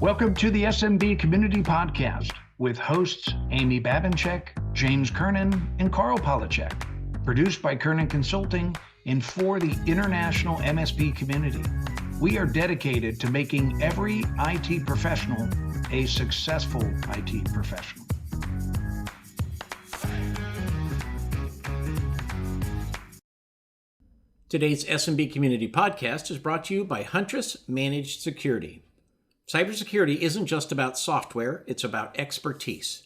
Welcome to the SMB Community Podcast with hosts Amy Babinchek, James Kernan, and Carl Polachek. Produced by Kernan Consulting and for the international MSP community. We are dedicated to making every IT professional a successful IT professional. Today's SMB Community Podcast is brought to you by Huntress Managed Security. Cybersecurity isn't just about software, it's about expertise.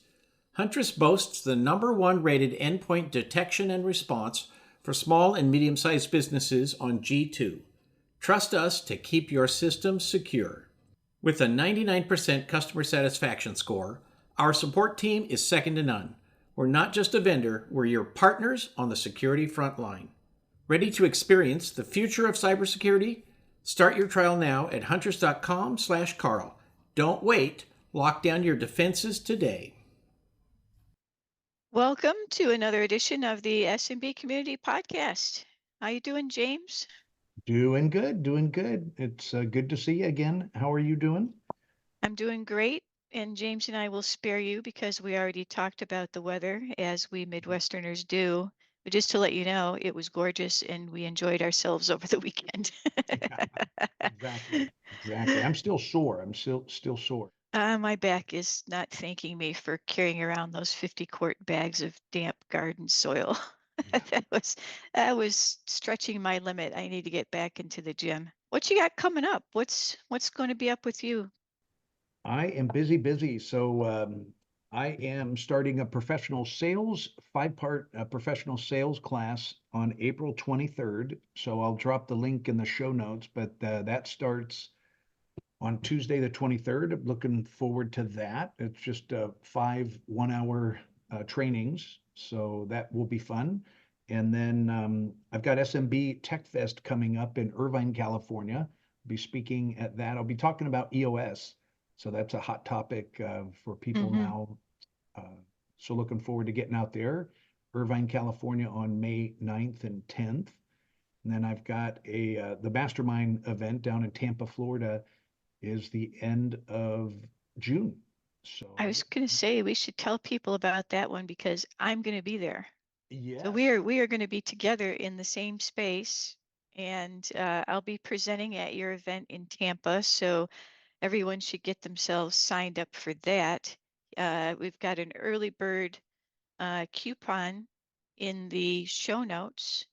Huntress boasts the #1 rated endpoint detection and response for small and medium-sized businesses on G2. Trust us to keep your systems secure. With a 99% customer satisfaction score, our support team is second to none. We're not just a vendor, we're your partners on the security front line. Ready to experience the future of cybersecurity? Start your trial now at huntress.com/Carl. Don't wait. Lock down your defenses today. Welcome to another edition of the SMB Community Podcast. How you doing, James? Doing good. It's good to see you again. How are you doing? I'm doing great, and James and I will spare you because we already talked about the weather, as we Midwesterners do. But just to let you know, it was gorgeous, and we enjoyed ourselves over the weekend. Exactly. I'm still sore. I'm still sore. My back is not thanking me for carrying around those 50-quart bags of damp garden soil. That was stretching my limit. I need to get back into the gym. What you got coming up? What's going to be up with you? I am busy. So I am starting a professional sales, 5-part professional sales class on April 23rd. So I'll drop the link in the show notes, but that starts on Tuesday, the 23rd. I'm looking forward to that. It's just 5 1-hour trainings. So that will be fun. And then I've got SMBTechfest coming up in Irvine, California. I'll be speaking at that. I'll be talking about EOS. So that's a hot topic for people now. So looking forward to getting out there. Irvine, California on May 9th and 10th. And then I've got the Mastermind event down in Tampa, Florida is the end of June. So I was going to say we should tell people about that one because I'm going to be there. yes. So we are going to be together in the same space, and I'll be presenting at your event in Tampa. So everyone should get themselves signed up for that. We've got an early bird coupon in the show notes.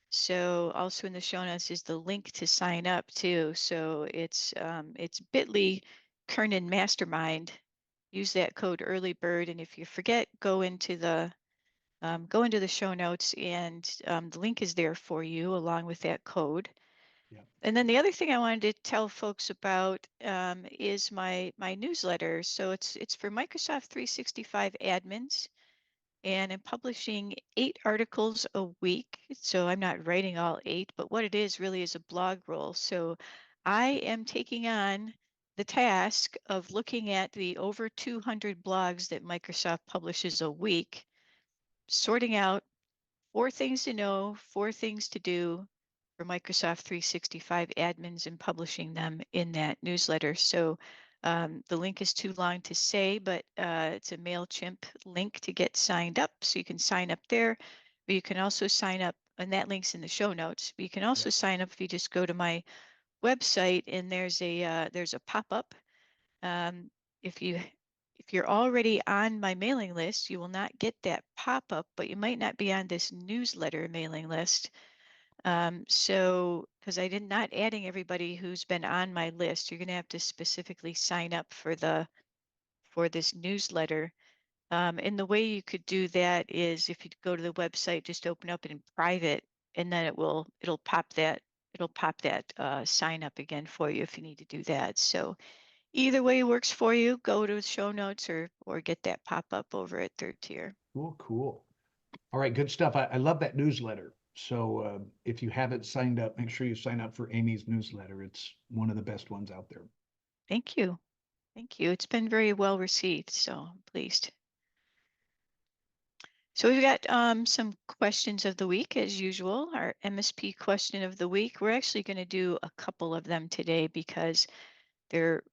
So also in the show notes is the link to sign up too. So it's bit.ly Kernan Mastermind. Use that code early bird, and if you forget, go into the show notes, and the link is there for you along with that code. Yep. And then the other thing I wanted to tell folks about is my newsletter. So it's for Microsoft 365 admins, and I'm publishing 8 articles a week. So I'm not writing all 8, but what it is really is a blog roll. So I am taking on the task of looking at the over 200 blogs that Microsoft publishes a week, sorting out 4 things to know, 4 things to do for Microsoft 365 admins, and publishing them in that newsletter. So the link is too long to say, but it's a MailChimp link to get signed up. So you can sign up there, but you can also sign up, and that link's in the show notes. But you can also sign up if you just go to my website, and there's a pop-up. If you're already on my mailing list, you will not get that pop-up, but you might not be on this newsletter mailing list. So, because I did not adding everybody who's been on my list, you're going to have to specifically sign up for this newsletter. And the way you could do that is if you go to the website, just open up in private, and then it'll pop that sign up again for you if you need to do that. So either way works for you. Go to the show notes or get that pop up over at Third Tier. Cool. All right, good stuff. I love that newsletter. So if you haven't signed up, make sure you sign up for Amy's newsletter. It's one of the best ones out there. Thank you. It's been very well received, so I'm pleased. So we've got some questions of the week as usual, our MSP question of the week. We're actually going to do a couple of them today because they're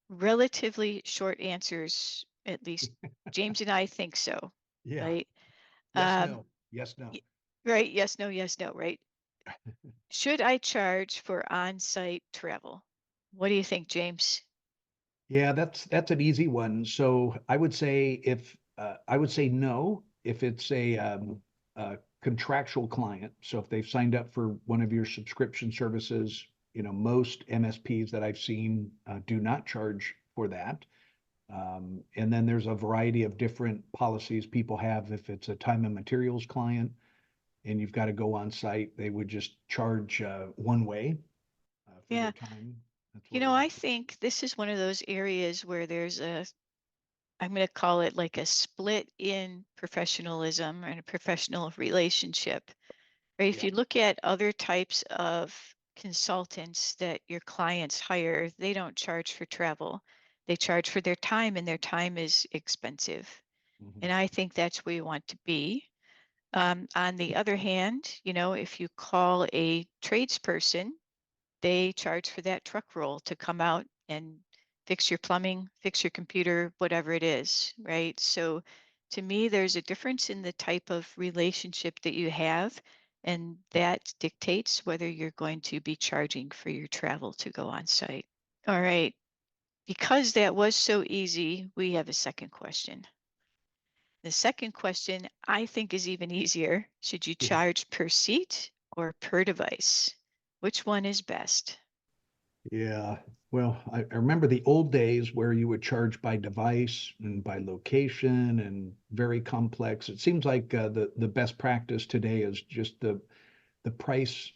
relatively short answers, at least James and I think so, Yeah. right? Yes, Um, no. Yes, no. y- right? Yes, no, right? Should I charge for on-site travel? What do you think, James? Yeah, that's an easy one. So I would say if I would say no if it's a contractual client. So if they've signed up for one of your subscription services, most MSPs that I've seen do not charge for that. And then there's a variety of different policies people have. If it's a time and materials client and you've got to go on site, they would just charge one way for your Yeah, time. That's where a lot I of people. think this is one of those areas where there's I'm going to call it like a split in professionalism and a professional relationship. Right? If Yeah. you look at other types of consultants that your clients hire, they don't charge for travel. They charge for their time, and their time is expensive. Mhm. And I think that's where you want to be. On the other hand, if you call a tradesperson, they charge for that truck roll to come out and fix your plumbing, fix your computer, whatever it is, right? So to me, there's a difference in the type of relationship that you have, and that dictates whether you're going to be charging for your travel to go on site. All right. Because that was so easy, we have a second question. The second question I think is even easier. Should you Yeah. charge per seat or per device? Which one is best? Yeah. Well, I remember the old days where you would charge by device and by location and very complex. It seems like the best practice today is just the price,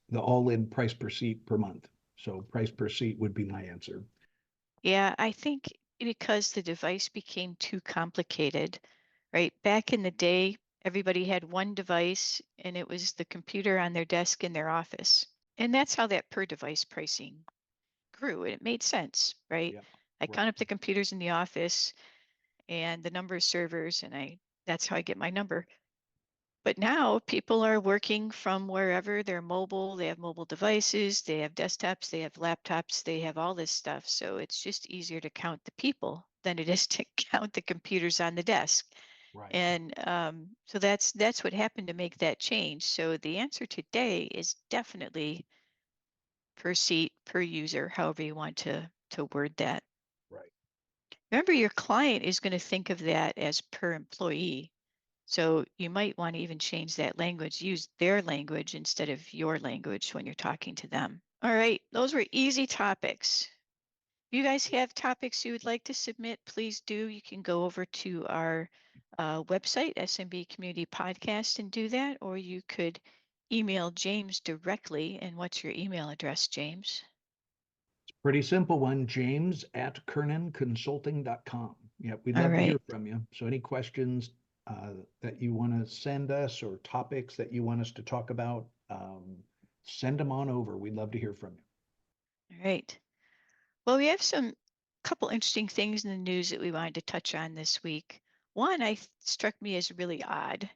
the all-in price per seat per month. So price per seat would be my answer. Yeah, I think because the device became too complicated, right? Back in the day, everybody had one device and it was the computer on their desk in their office. And that's how that per device pricing grew. And it made sense, right? Yeah. I count Right. up the computers in the office and the number of servers, and that's how I get my number. But now people are working from wherever they're mobile, they have mobile devices, they have desktops, they have laptops, they have all this stuff. So it's just easier to count the people than it is to count the computers on the desk. Right. And so that's what happened to make that change. So the answer today is definitely per seat, per user, however you want to word that. Right. Remember, your client is going to think of that as per employee. So you might want to even change that language, use their language instead of your language when you're talking to them. All right, those were easy topics. If you guys have topics you would like to submit, please do. You can go over to our website, SMB Community Podcast, and do that, or you could email James directly. And what's your email address, James? Pretty simple one, James at KernanConsulting.com. Yeah, we'd All love to hear right. from you. So any questions that you want to send us or topics that you want us to talk about, send them on over. We'd love to hear from you. All right. Well, we have some couple interesting things in the news that we wanted to touch on this week. One struck me as really odd.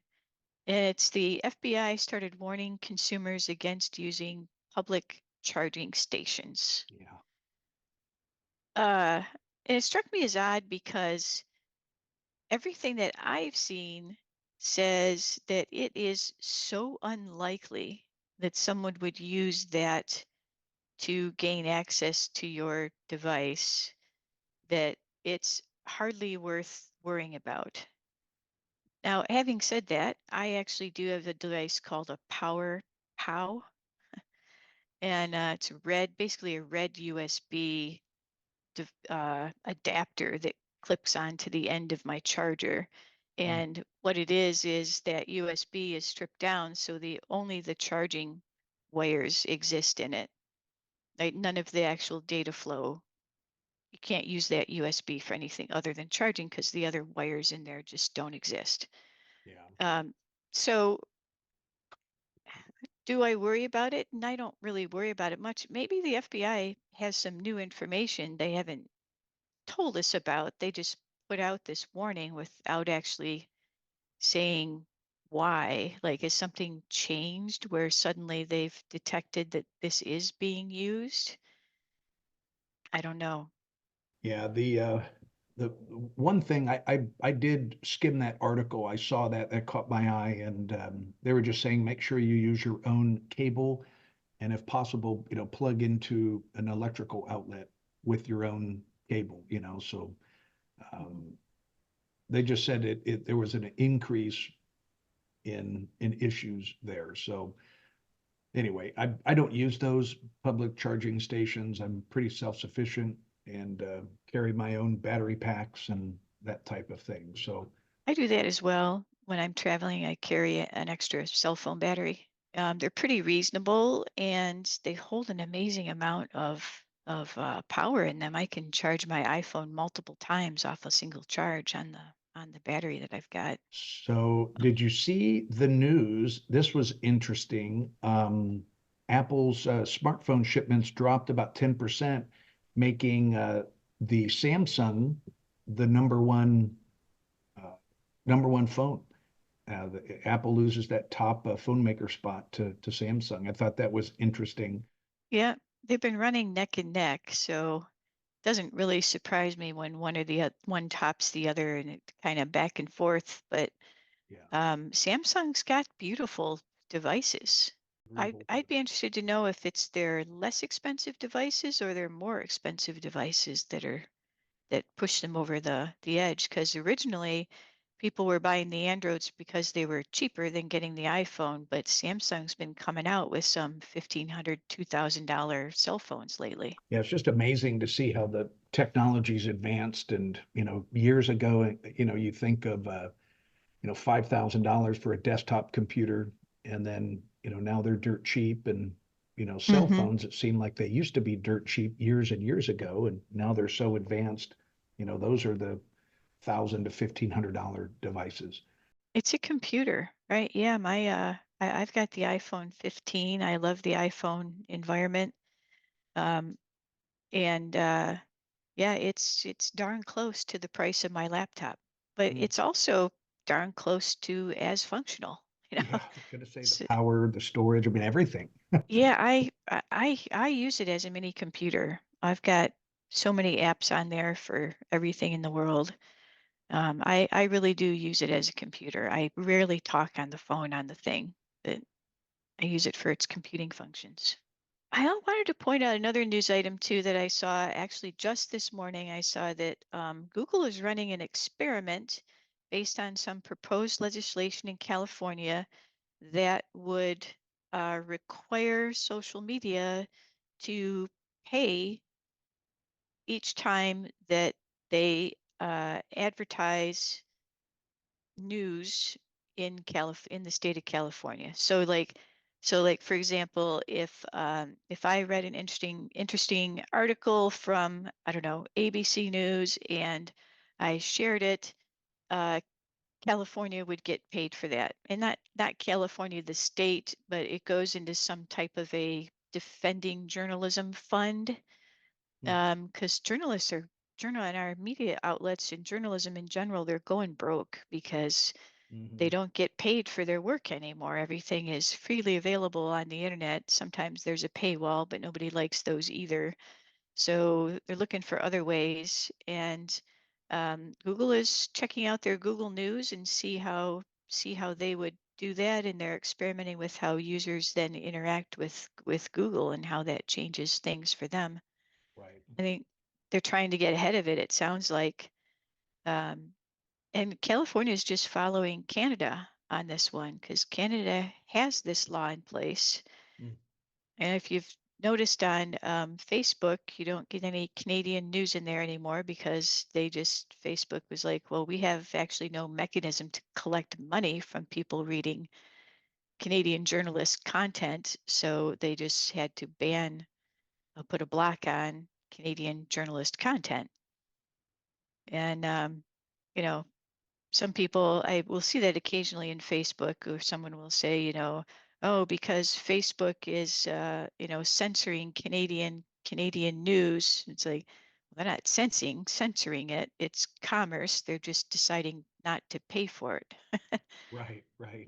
It's the FBI started warning consumers against using public charging stations. Yeah. And it struck me as odd because everything that I've seen says that it is so unlikely that someone would use that to gain access to your device that it's hardly worth worrying about. Now, having said that, I actually do have a device called a Power POW, and it's basically a red USB adapter that clips onto the end of my charger. Mm. And what it is that USB is stripped down, so only the charging wires exist in it. Right? None of the actual data flow. You can't use that USB for anything other than charging because the other wires in there just don't exist. Yeah. So do I worry about it? And I don't really worry about it much. Maybe the FBI has some new information they haven't told us about. They just put out this warning without actually saying why. Like, has something changed where suddenly they've detected that this is being used? I don't know. Yeah, the one thing I did skim that article. I saw that caught my eye, and they were just saying make sure you use your own cable, and if possible, plug into an electrical outlet with your own cable. So um, they just said there was an increase in issues there. So anyway, I don't use those public charging stations. I'm pretty self-sufficient and carry my own battery packs and that type of thing. So I do that as well. When I'm traveling, I carry an extra cell phone battery. They're pretty reasonable and they hold an amazing amount of power in them. I can charge my iPhone multiple times off a single charge on the battery that I've got. so did you see the news? This was interesting. Apple's smartphone shipments dropped about 10%, making the Samsung the uh, number one phone. Apple loses that top phone maker spot to Samsung. I thought that was interesting. Yeah, they've been running neck and neck, so it doesn't really surprise me when one tops the other and it kind of back and forth. But Yeah, Samsung's got beautiful devices. I'd be interested to know if it's their less expensive devices or their more expensive devices that push them over the edge. Because originally people were buying the Androids because they were cheaper than getting the iPhone, but Samsung's been coming out with some $1,500, $2,000 cell phones lately. yeah, it's just amazing to see how the technology's advanced. And years ago, you think of $5,000 for a desktop computer, and then now they're dirt cheap. And cell Hmm. phones, it seemed like they used to be dirt cheap years and years ago, and now they're so advanced. Those are the $1,000 to $1,500 devices. It's a computer, right? Yeah, I've got the iPhone 15. I love the iPhone environment. Um, and yeah, it's darn close to the price of my laptop, but Mm. it's also darn close to as functional, you know. Yeah, I was gonna say the So, power, the storage, I mean everything. yeah, I use it as a mini computer. I've got so many apps on there for everything in the world. I really do use it as a computer. I rarely talk on the phone on the thing, but I use it for its computing functions. I wanted to point out another news item too that I saw actually just this morning. I saw that Google is running an experiment based on some proposed legislation in California that would require social media to pay each time that they advertise news in the state of California. So like for example, if I read an interesting article from, I don't know, ABC News, and I shared it, uh, California would get paid for that. And not California the state, but it goes into some type of a defending journalism fund, because journal and our media outlets and journalism in general, they're going broke because Mm-hmm. they don't get paid for their work anymore. Everything is freely available on the internet. Sometimes there's a paywall, but nobody likes those either. So they're looking for other ways. And Google is checking out their Google News and see how they would do that. And they're experimenting with how users then interact with Google and how that changes things for them. Right. I think they're trying to get ahead of it. It sounds like. Um, and California is just following Canada on this one because Canada has this law in place. Mm. And if you've noticed on Facebook, you don't get any Canadian news in there anymore because Facebook was like, well, we have actually no mechanism to collect money from people reading Canadian journalist content. So they just had to put a block on Canadian journalist content. And, you know, some people, I will see that occasionally in Facebook, or someone will say, oh, because Facebook is, censoring Canadian news. It's like, well, they're not censoring it. It's commerce. They're just deciding not to pay for it. Right, right.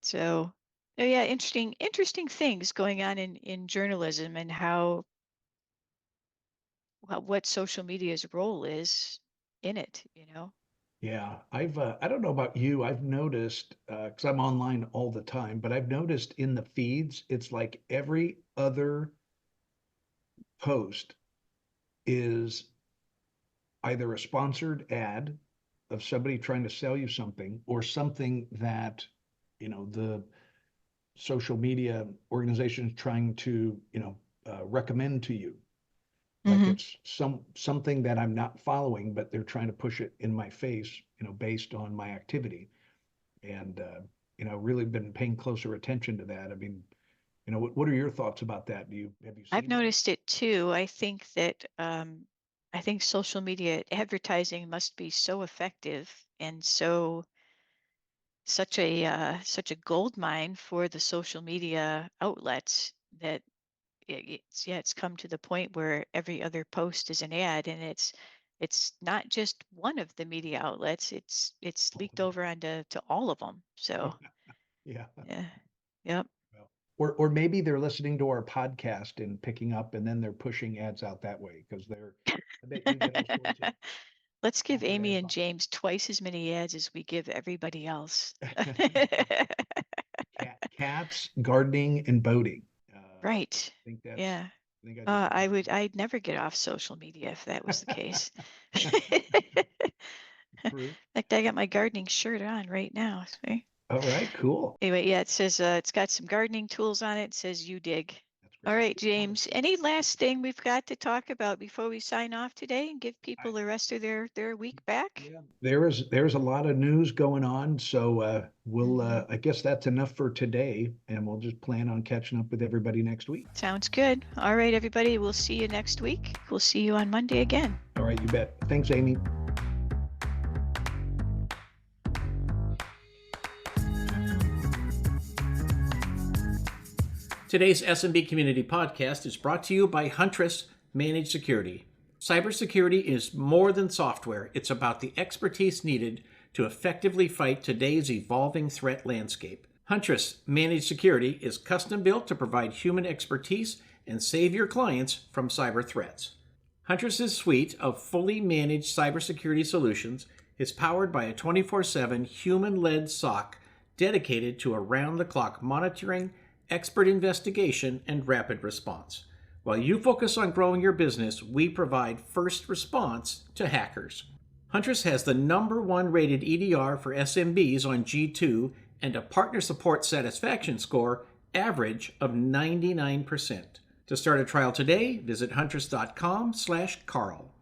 So, oh yeah, interesting things going on in journalism, and how what social media's role is in it, you know? Yeah, I don't know about you. I've noticed, because I'm online all the time, but I've noticed in the feeds, it's like every other post is either a sponsored ad of somebody trying to sell you something or something that, the social media organization is trying to, recommend to you. Like Mm-hmm. it's something that I'm not following, but they're trying to push it in my face, based on my activity. And really been paying closer attention to that. I mean, what are your thoughts about that? Have you I've seen that? noticed it too. I think that I think social media advertising must be so effective and such a gold mine for the social media outlets that it's come to the point where every other post is an ad, and it's not just one of the media outlets. It's Oh, leaked over onto to all of them. So yeah. yeah, yep. Well, or maybe they're listening to our podcast and picking up, and then they're pushing ads out that way because I bet you get all sorts of Let's give sponsored Amy ads and James twice as many ads as we give everybody else. on cats, gardening, and boating. Right. Yeah. I think I just I'd never get off social media if that was the case. true. In fact, I got my gardening shirt on right now. See? All right, cool. Anyway, yeah, it says it's got some gardening tools on it. It says you dig. That's All great. right, James. Any last thing we've got to talk about before we sign off today and give people I, the rest of their week back? yeah, there's a lot of news going on, so we'll Hmm. I guess that's enough for today, and we'll just plan on catching up with everybody next week. Sounds good. All right, everybody. We'll see you next week. We'll see you on Monday again. All right, you bet. Thanks, Amy. Today's SMB Community Podcast is brought to you by Huntress Managed Security. Cybersecurity is more than software. It's about the expertise needed to effectively fight today's evolving threat landscape. Huntress Managed Security is custom built to provide human expertise and save your clients from cyber threats. Huntress's suite of fully managed cybersecurity solutions is powered by a 24/7 human-led SOC dedicated to around-the-clock monitoring, expert investigation, and rapid response. While you focus on growing your business, we provide first response to hackers. Huntress has the #1 rated EDR for SMBs on G2 and a partner support satisfaction score average of 99%. To start a trial today, visit huntress.com/Carl.